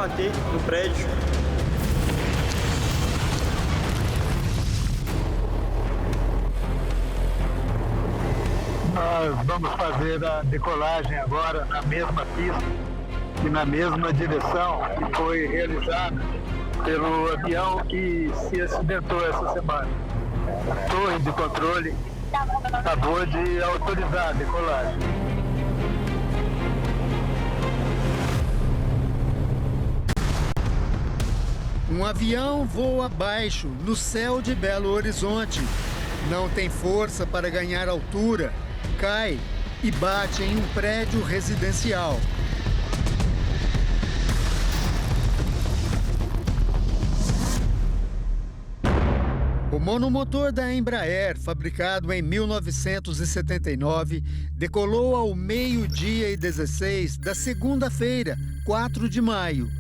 bater no prédio. Nós vamos fazer a decolagem agora na mesma pista e na mesma direção que foi realizada pelo avião que se acidentou essa semana. A torre de controle acabou de autorizar a decolagem. Um avião voa abaixo, no céu de Belo Horizonte. Não tem força para ganhar altura, cai e bate em um prédio residencial. O monomotor da Embraer, fabricado em 1979, decolou ao 12h16 da segunda-feira, 4 de maio.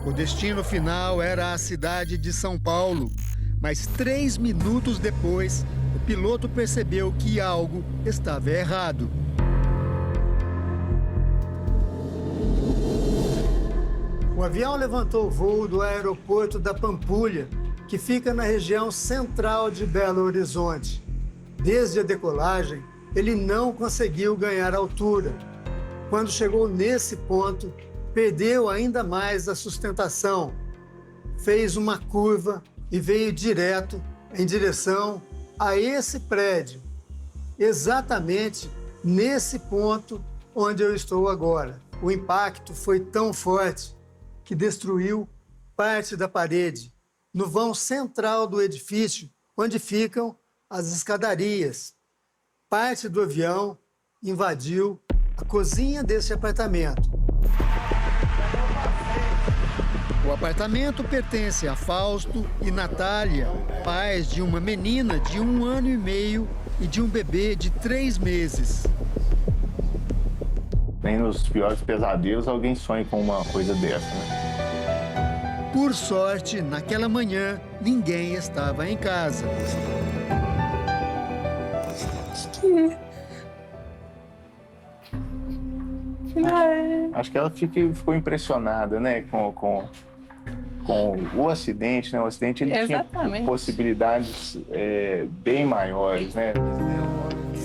O destino final era a cidade de São Paulo, mas 3 minutos depois, o piloto percebeu que algo estava errado. O avião levantou o voo do aeroporto da Pampulha, que fica na região central de Belo Horizonte. Desde a decolagem, ele não conseguiu ganhar altura. Quando chegou nesse ponto, perdeu ainda mais a sustentação. Fez uma curva e veio direto em direção a esse prédio, exatamente nesse ponto onde eu estou agora. O impacto foi tão forte que destruiu parte da parede, no vão central do edifício, onde ficam as escadarias. Parte do avião invadiu a cozinha desse apartamento. O apartamento pertence a Fausto e Natália, pais de uma menina de 1 ano e meio e de um bebê de 3 meses. Nem nos piores pesadelos alguém sonha com uma coisa dessa, né? Por sorte, naquela manhã, ninguém estava em casa. Acho que ela ficou impressionada, né, com o acidente, né? O acidente ele tinha possibilidades bem maiores, né?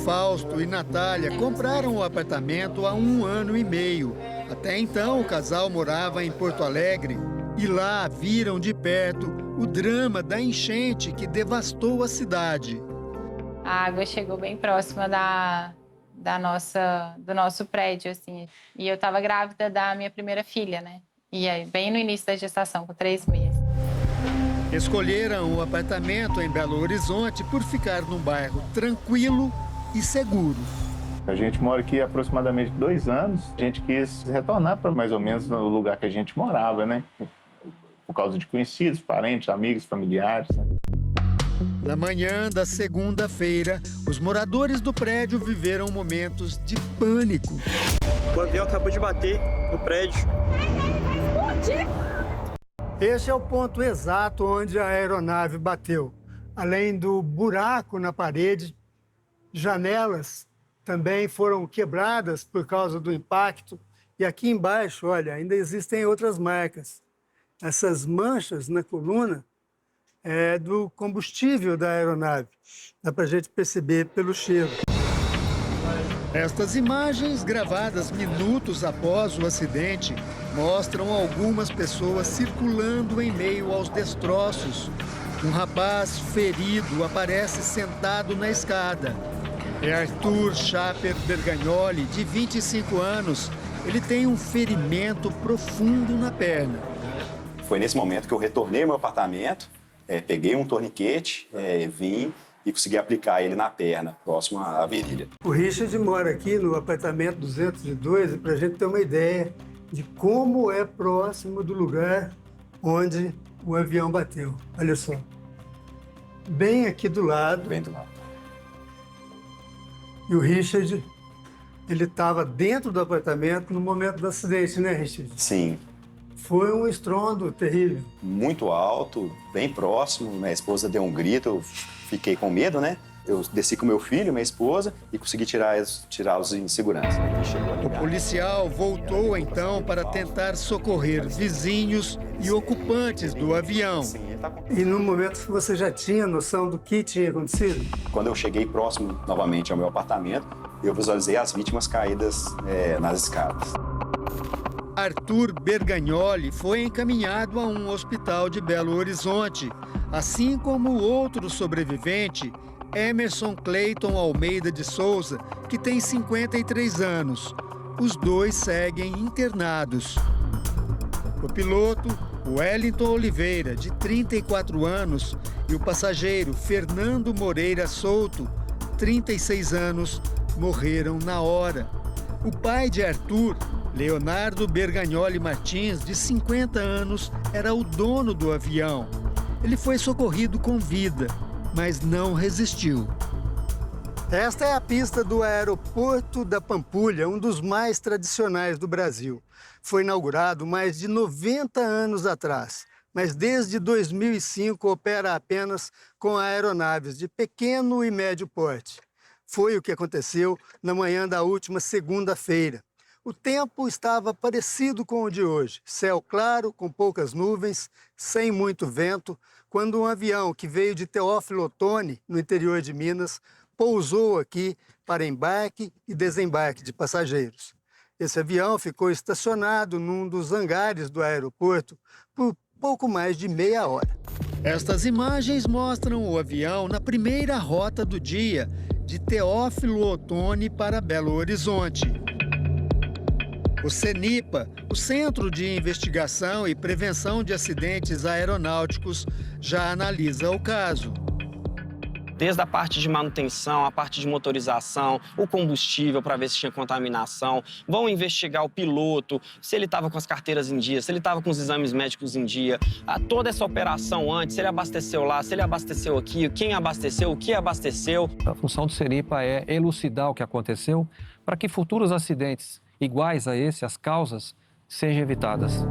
Fausto e Natália compraram o apartamento há 1 ano e meio. Até então, o casal morava em Porto Alegre e lá viram de perto o drama da enchente que devastou a cidade. A água chegou bem próxima do nosso prédio, assim. E eu estava grávida da minha primeira filha, né? E aí, bem no início da gestação, com 3 meses. Escolheram o apartamento em Belo Horizonte por ficar num bairro tranquilo e seguro. A gente mora aqui há aproximadamente 2 anos. A gente quis retornar para mais ou menos no lugar que a gente morava, né? Por causa de conhecidos, parentes, amigos, familiares, né? Na manhã da segunda-feira, os moradores do prédio viveram momentos de pânico. O avião acabou de bater no prédio. Esse é o ponto exato onde a aeronave bateu. Além do buraco na parede, janelas também foram quebradas por causa do impacto. E aqui embaixo, olha, ainda existem outras marcas. Essas manchas na coluna é do combustível da aeronave. Dá para a gente perceber pelo cheiro. Estas imagens, gravadas minutos após o acidente, mostram algumas pessoas circulando em meio aos destroços. Um rapaz ferido aparece sentado na escada. É Arthur Chaper Bergagnoli, de 25 anos. Ele tem um ferimento profundo na perna. Foi nesse momento que eu retornei ao meu apartamento, peguei um torniquete, vim e consegui aplicar ele na perna, próximo à virilha. O Richard mora aqui no apartamento 202, e para a gente ter uma ideia de como é próximo do lugar onde o avião bateu. Olha só. Bem aqui do lado. Bem do lado. E o Richard, ele estava dentro do apartamento no momento do acidente, né, Richard? Sim. Foi um estrondo terrível. Muito alto, bem próximo. Minha esposa deu um grito, eu fiquei com medo, né? Eu desci com meu filho, minha esposa, e consegui tirá-los em segurança. O policial voltou então para tentar socorrer vizinhos e ocupantes do avião. E no momento você já tinha noção do que tinha acontecido? Quando eu cheguei próximo novamente ao meu apartamento, eu visualizei as vítimas caídas nas escadas. Arthur Bergagnoli foi encaminhado a um hospital de Belo Horizonte, assim como o outro sobrevivente, Emerson Cleiton Almeida de Souza, que tem 53 anos. Os dois seguem internados. O piloto, Wellington Oliveira, de 34 anos, e o passageiro Fernando Moreira Souto, 36 anos, morreram na hora. O pai de Arthur, Leonardo Bergagnoli Martins, de 50 anos, era o dono do avião. Ele foi socorrido com vida, mas não resistiu. Esta é a pista do aeroporto da Pampulha, um dos mais tradicionais do Brasil. Foi inaugurado mais de 90 anos atrás, mas desde 2005 opera apenas com aeronaves de pequeno e médio porte. Foi o que aconteceu na manhã da última segunda-feira. O tempo estava parecido com o de hoje, céu claro, com poucas nuvens, sem muito vento, quando um avião que veio de Teófilo Otoni, no interior de Minas, pousou aqui para embarque e desembarque de passageiros. Esse avião ficou estacionado num dos hangares do aeroporto por pouco mais de meia hora. Estas imagens mostram o avião na primeira rota do dia, de Teófilo Otoni para Belo Horizonte. O CENIPA, o Centro de Investigação e Prevenção de Acidentes Aeronáuticos, já analisa o caso. Desde a parte de manutenção, a parte de motorização, o combustível para ver se tinha contaminação. Vão investigar o piloto, se ele estava com as carteiras em dia, se ele estava com os exames médicos em dia. Toda essa operação antes, se ele abasteceu lá, se ele abasteceu aqui, quem abasteceu, o que abasteceu. A função do CENIPA é elucidar o que aconteceu para que futuros acidentes iguais a esse, as causas, sejam evitadas.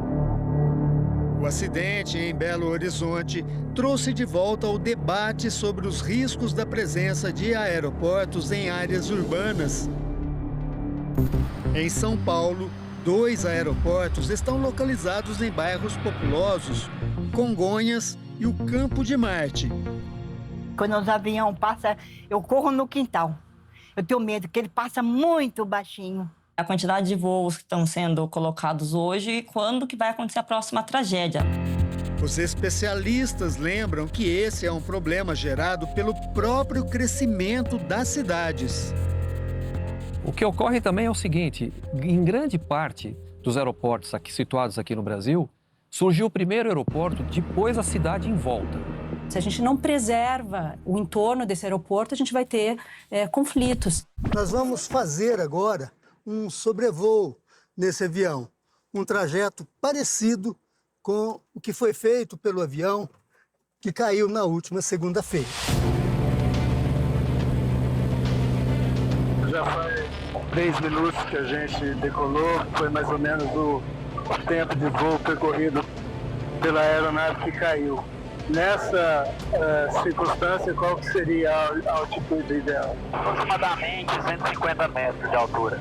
O acidente em Belo Horizonte trouxe de volta o debate sobre os riscos da presença de aeroportos em áreas urbanas. Em São Paulo, 2 aeroportos estão localizados em bairros populosos, Congonhas e o Campo de Marte. Quando os aviões passam, eu corro no quintal. Eu tenho medo, que ele passa muito baixinho. A quantidade de voos que estão sendo colocados hoje e quando que vai acontecer a próxima tragédia. Os especialistas lembram que esse é um problema gerado pelo próprio crescimento das cidades. O que ocorre também é o seguinte, em grande parte dos aeroportos situados aqui no Brasil, surgiu o primeiro aeroporto, depois a cidade em volta. Se a gente não preserva o entorno desse aeroporto, a gente vai ter conflitos. Nós vamos fazer agora um sobrevoo nesse avião, um trajeto parecido com o que foi feito pelo avião que caiu na última segunda-feira. Já faz 3 minutos que a gente decolou, foi mais ou menos o tempo de voo percorrido pela aeronave que caiu. Nessa circunstância, qual que seria a altitude ideal? Aproximadamente 150 metros de altura.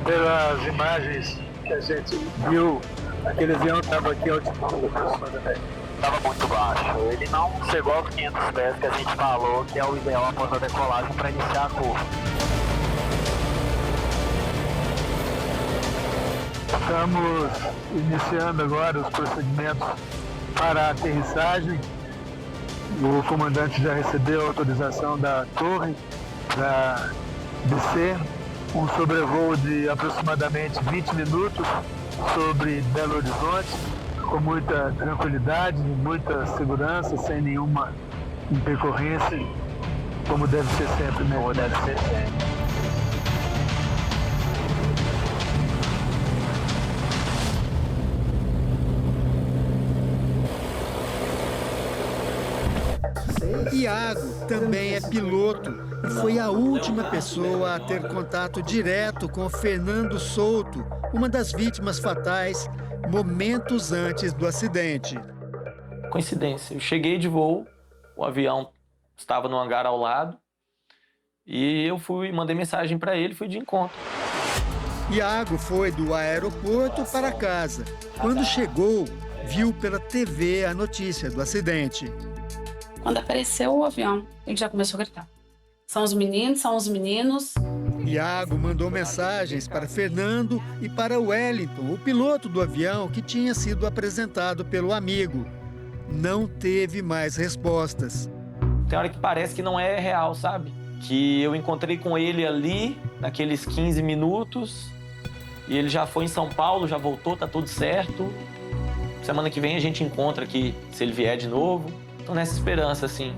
Pelas imagens que a gente viu, aquele avião estava aqui a altitude aproximadamente. Estava muito baixo. Ele não chegou aos 500 pés que a gente falou, que é o ideal após a decolagem para iniciar a curva. Estamos iniciando agora os procedimentos para a aterrissagem. O comandante já recebeu a autorização da torre para descer. Um sobrevoo de aproximadamente 20 minutos sobre Belo Horizonte, com muita tranquilidade, muita segurança, sem nenhuma intercorrência, como deve ser sempre, né? Como deve ser sempre. Iago também é piloto e foi a última pessoa a ter contato direto com Fernando Souto, uma das vítimas fatais, momentos antes do acidente. Coincidência, eu cheguei de voo, o avião estava no hangar ao lado, E eu mandei mensagem para ele, fui de encontro. Iago foi do aeroporto para casa. Quando chegou, viu pela TV a notícia do acidente. Quando apareceu o avião, ele já começou a gritar. São os meninos. Iago mandou mensagens para Fernando e para Wellington, o piloto do avião que tinha sido apresentado pelo amigo. Não teve mais respostas. Tem hora que parece que não é real, sabe? Que eu encontrei com ele ali, naqueles 15 minutos, e ele já foi em São Paulo, já voltou, tá tudo certo. Semana que vem a gente encontra aqui, se ele vier de novo. Tô nessa esperança, assim.